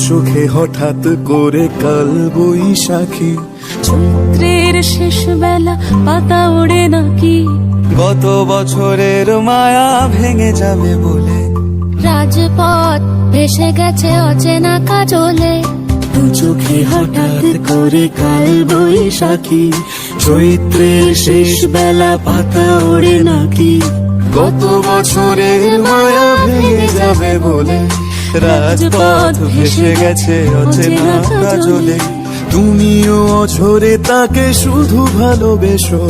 চোখে হঠাৎ করে কাল বৈশাখী, চৈত্রের শেষ বেলা পাতা ওড়ে নাকি, গত বছরের মায়া ভেঙে যাবে বলে, রাজপথ ভেসে গেছে অচেনা কাজলে, দু চোখে হঠাৎ করে কাল বৈশাখী, চৈত্রের শেষ বেলা পাতা ওড়ে নাকি, গত বছরের মায়া ভেঙে যাবে বলে, রাজপথ ভেসে গেছে অচেনা কাজলে। তুমিও অঝরে তাকে শুধু ভালোবেসো।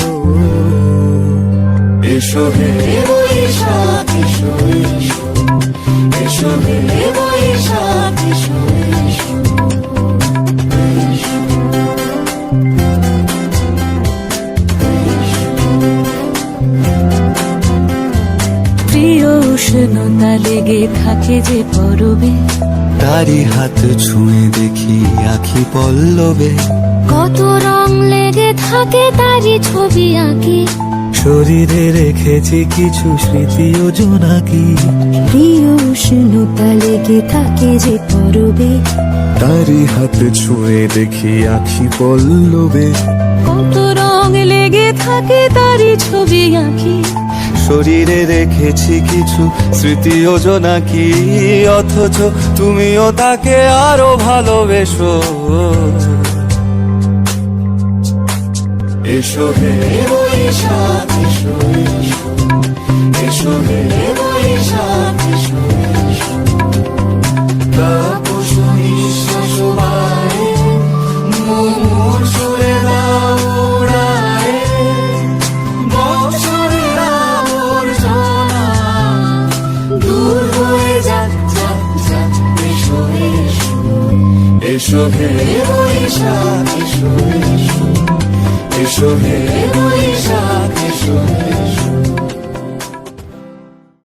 এসো হে বৈশাখ এসো, এসো হে বৈশাখ এসো, প্রিয় উষ্ণতা লেগে থাকে যে পরবে, তারি হাত ছুঁয়ে দেখি আখি পল্লবে, কত রং লেগে থাকে তারই ছবি আঁকি, শরীরে রেখেছি কিছু স্মৃতি ও জোনাকি, প্রিয় উষ্ণতা লেগে থাকে যে পরবে, তারি হাত ছুঁয়ে দেখি আখি পল্লবে, কত রং লেগে থাকে তারই ছবি আঁকি, শরীরে রেখেছি কিছু স্মৃতি ও জোনাকি, অথচ তুমিও তাকে আরো ভালোবেসো। এসো হে বৈশাখ এসো, এসো হে বৈশাখ এসো, তাপস নিঃশ্বাস বাড়ে, মুমুর সুরে দাও উড়ায়ে, বছরের আবর্জনা দূর হয়ে যাক যাক যাক। এসো এসো, এসো হে বৈশাখ এসো, এসো হে